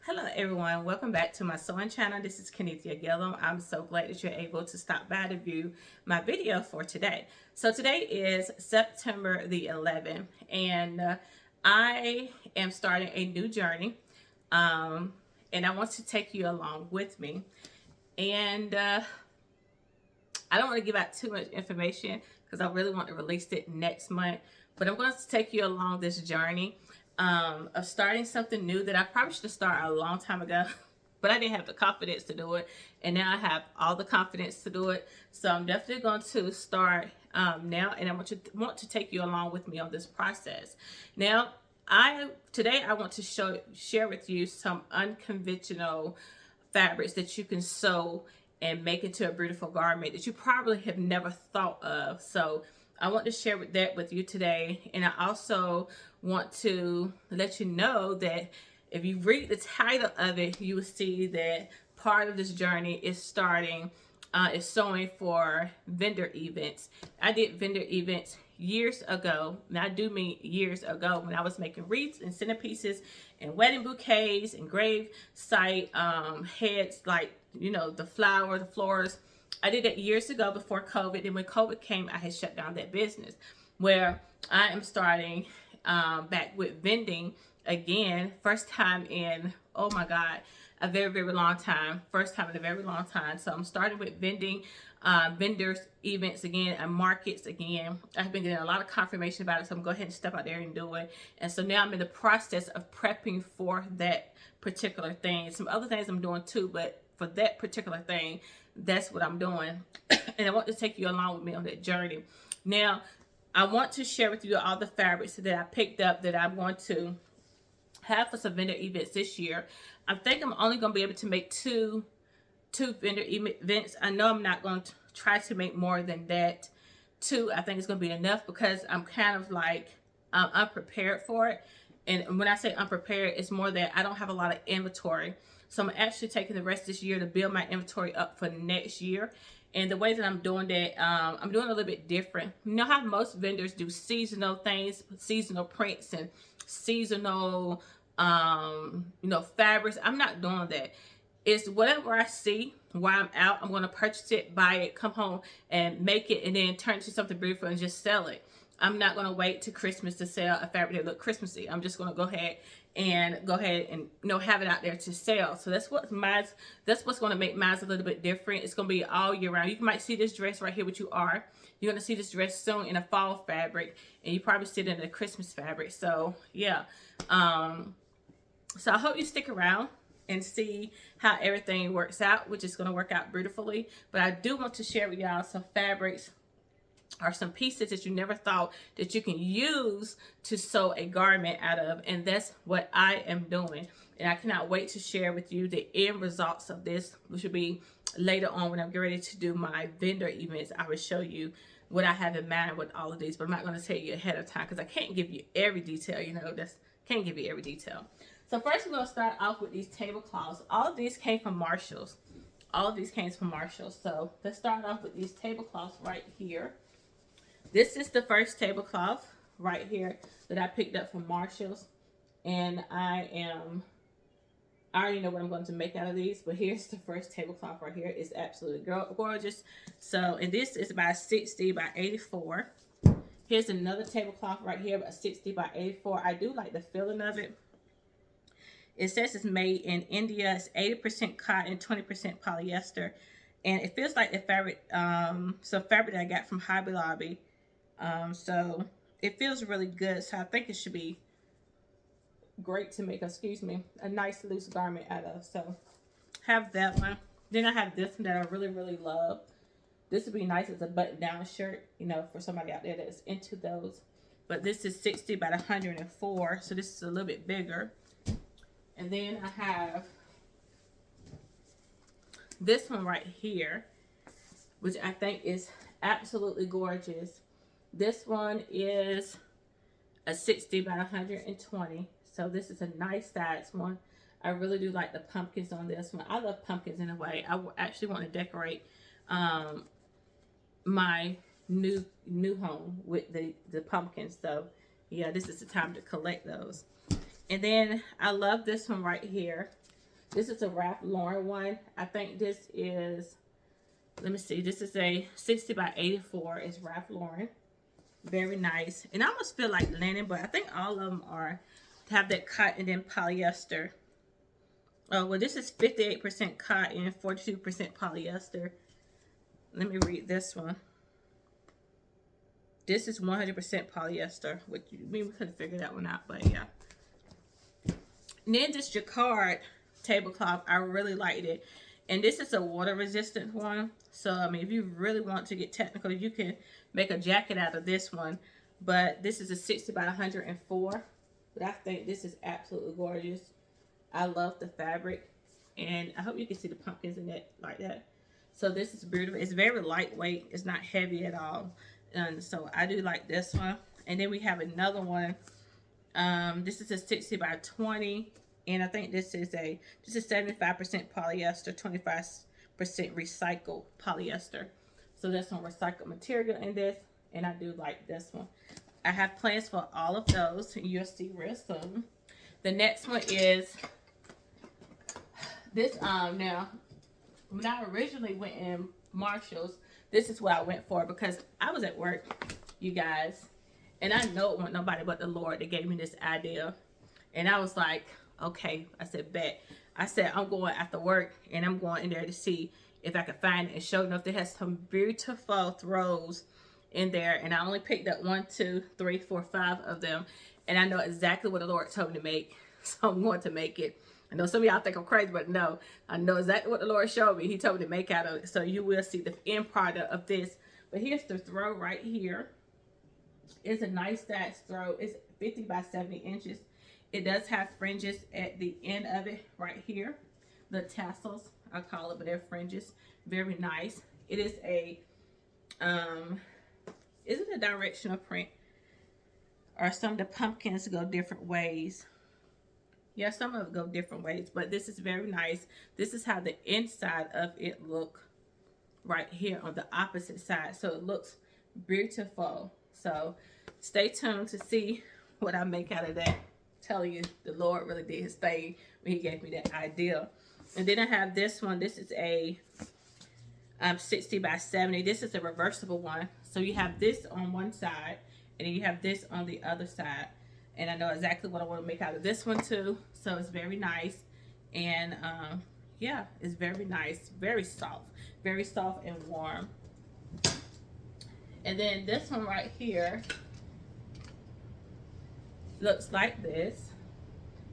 Hello everyone, welcome back to my sewing channel. This is Kenithia Gillum. I'm so glad that you're able to stop by to view my video for today. So today is September the 11th and I am starting a new journey and I want to take you along with me. And I don't want to give out too much information because I really want to release it next month, but I'm going to take you along this journey of starting something new that I probably should have started a long time ago, but I didn't have the confidence to do it. And now I have all the confidence to do it. So I'm definitely going to start now, and I want to take you along with me on this process. Now, today I want to share with you some unconventional fabrics that you can sew and make into a beautiful garment that you probably have never thought of. So I want to share that with you today. And I also want to let you know that if you read the title of it, you will see that part of this journey is sewing for vendor events. I did vendor events years ago, and I do mean years ago, when I was making wreaths and centerpieces and wedding bouquets and grave site heads, like, you know, the floors. I did that years ago before COVID, and when COVID came, I had shut down that business. Where I am starting back with vending again, first time in, oh my God, a very, very long time. First time in a very long time. So I'm starting with vending, vendors events again, and markets again. I've been getting a lot of confirmation about it, so I'm going to go ahead and step out there and do it. And so now I'm in the process of prepping for that particular thing. Some other things I'm doing too, but for that particular thing, that's what I'm doing. And I want to take you along with me on that journey. Now, I want to share with you all the fabrics that I picked up that I'm going to have for some vendor events this year. I think I'm only going to be able to make two vendor events. I know I'm not going to try to make more than that. Two, I think it's going to be enough because I'm kind of like unprepared for it. And when I say unprepared, it's more that I don't have a lot of inventory. So I'm actually taking the rest of this year to build my inventory up for next year. And the way that I'm doing that, I'm doing a little bit different. You know how most vendors do seasonal things, seasonal prints and seasonal, fabrics. I'm not doing that. It's whatever I see while I'm out, I'm going to purchase it, buy it, come home and make it, and then turn it to something beautiful and just sell it. I'm not going to wait to Christmas to sell a fabric that look Christmassy. I'm just going to go ahead and have it out there to sell. So that's what's going to make mine a little bit different. It's going to be all year round. You might see this dress right here, which you are. You're going to see this dress sewn in a fall fabric, and you probably see it in a Christmas fabric. So yeah. So I hope you stick around and see how everything works out, which is going to work out beautifully. But I do want to share with y'all some fabrics or some pieces that you never thought that you can use to sew a garment out of, and that's what I am doing. And I cannot wait to share with you the end results of this, which will be later on when I'm getting ready to do my vendor events. I will show you what I have in mind with all of these, but I'm not going to tell you ahead of time because I can't give you every detail. Can't give you every detail. So first, we're going to start off with these tablecloths. All of these came from Marshall's. So let's start off with these tablecloths right here. This is the first tablecloth right here that I picked up from Marshall's. And I already know what I'm going to make out of these, but here's the first tablecloth right here. It's absolutely gorgeous. So, and this is by 60 by 84. Here's another tablecloth right here by 60 by 84. I do like the feeling of it. It says it's made in India. It's 80% cotton, 20% polyester. And it feels like the fabric, some fabric that I got from Hobby Lobby. So it feels really good. So I think it should be great to make, a nice loose garment out of. So have that one. Then I have this one that I really, really love. This would be nice as a button-down shirt, for somebody out there that's into those. But this is 60 by 104, so this is a little bit bigger. And then I have this one right here, which I think is absolutely gorgeous. This one is a 60 by 120. So this is a nice size one. I really do like the pumpkins on this one. I love pumpkins in a way. I actually want to decorate my new home with the pumpkins. So yeah, this is the time to collect those. And then I love this one right here. This is a Ralph Lauren one. I think this is, let me see, this is a 60 by 84. It's Ralph Lauren. Very nice. And I almost feel like linen, but I think all of them are have that cotton and polyester. Oh, well, this is 58% cotton, 42% polyester. Let me read this one. This is 100% polyester, which we couldn't figure that one out, but yeah. And then this jacquard tablecloth, I really liked it. And this is a water resistant one. So, I mean, if you really want to get technical, you can make a jacket out of this one. But this is a 60 by 104. But I think this is absolutely gorgeous. I love the fabric. And I hope you can see the pumpkins in it like that. So this is beautiful. It's very lightweight. It's not heavy at all. And so I do like this one. And then we have another one. This is a 60 by 20. And I think this is 75% polyester, 25% recycled polyester. So there's some recycled material in this. And I do like this one. I have plans for all of those. You'll see real soon. The next one is this. Now, when I originally went in Marshall's, this is what I went for because I was at work, you guys, and I know it wasn't nobody but the Lord that gave me this idea. And I was like, okay, I said, bet. I said, I'm going after work and I'm going in there to see if I could find it. And sure enough, they had some beautiful throws in there. And I only picked up 1, 2, 3, 4, 5 of them. And I know exactly what the Lord told me to make. So I'm going to make it. I know some of y'all think I'm crazy, but no, I know exactly what the Lord showed me. He told me to make out of it. So you will see the end product of this. But here's the throw right here. It's a nice size throw. It's 50 by 70 inches. It does have fringes at the end of it right here. The tassels, I call it, but they're fringes. Very nice. It is a, is it a directional print? Or some of the pumpkins go different ways. Yeah, some of them go different ways, but this is very nice. This is how the inside of it look right here on the opposite side. So it looks beautiful. So stay tuned to see what I make out of that. Tell you, the Lord really did his thing when he gave me that idea. And then I have this one. This is a 60 by 70. This is a reversible one. So you have this on one side, and then you have this on the other side. And I know exactly what I want to make out of this one too. So it's very nice. And yeah, it's very nice. Very soft and warm. And then this one right here looks like this.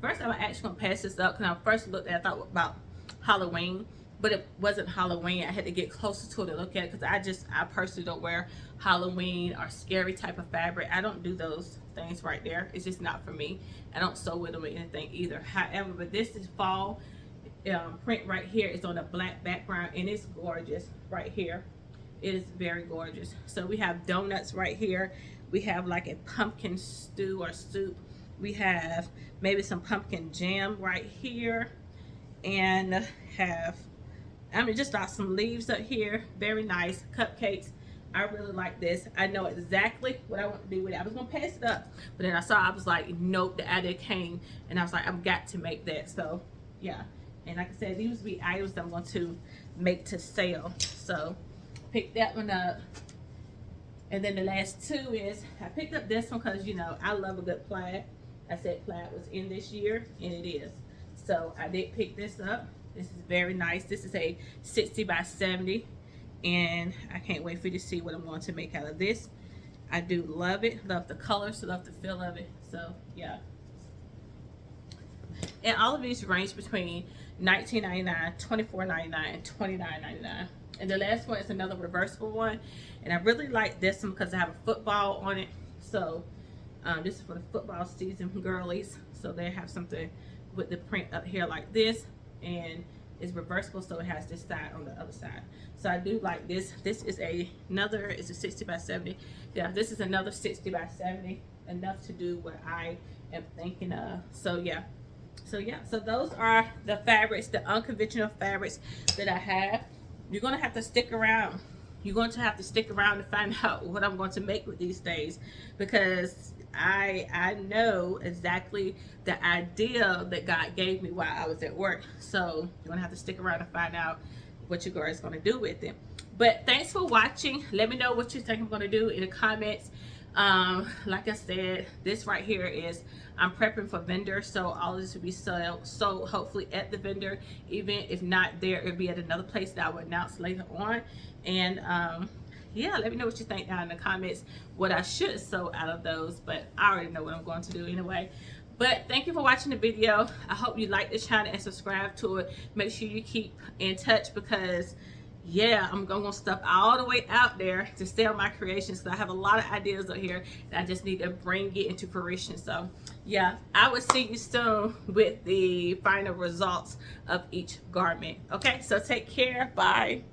First, I'm actually going to pass this up because I first looked at it, I thought about Halloween. But it wasn't Halloween. I had to get closer to it to look at it because I personally don't wear Halloween or scary type of fabric. I don't do those things right there. It's just not for me. I don't sew with them or anything either. However, but this is fall print right here. It's on a black background and it's gorgeous right here. It is very gorgeous. So we have donuts right here. We have like a pumpkin stew or soup. We have maybe some pumpkin jam right here. And have just got some leaves up here. Very nice. Cupcakes. I really like this. I know exactly what I want to do with it. I was going to pass it up. But then I was like, nope, the idea came. And I was like, I've got to make that. So, yeah. And like I said, these would be items that I'm going to make to sell. So, pick that one up. And then the last two is, I picked up this one because, you know, I love a good plaid. I said plaid was in this year, and it is. So, I did pick this up. This is very nice. This is a 60 by 70. And I can't wait for you to see what I'm going to make out of this. I do love it. Love the colors. Love the feel of it. So, yeah. And all of these range between $19.99, $24.99, and $29.99. And the last one is another reversible one. And I really like this one because I have a football on it. So, this is for the football season girlies. So, they have something with the print up here like this. And it's reversible, so it has this side on the other side. So I do like this. This is another, it's a 60 by 70. Yeah, this is another 60 by 70, enough to do what I am thinking of. So yeah. So those are the fabrics, the unconventional fabrics that I have. You're gonna have to stick around. You're going to have to stick around to find out what I'm going to make with these things, because I know exactly the idea that God gave me while I was at work. So you're gonna have to stick around to find out what your girl is gonna do with it. But thanks for watching. Let me know what you think I'm gonna do in the comments. Like I said, this right here is I'm prepping for vendor, so all of this will be sold hopefully at the vendor. Even if not there, it'll be at another place that I will announce later on. And yeah, let me know what you think down in the comments, what I should sew out of those, but I already know what I'm going to do anyway. But thank you for watching the video. I hope you like this channel and subscribe to it. Make sure you keep in touch, because yeah, I'm going stuff all the way out there to sell my creations, because I have a lot of ideas up here that I just need to bring it into fruition. So yeah, I will see you soon with the final results of each garment. Okay, so take care. Bye.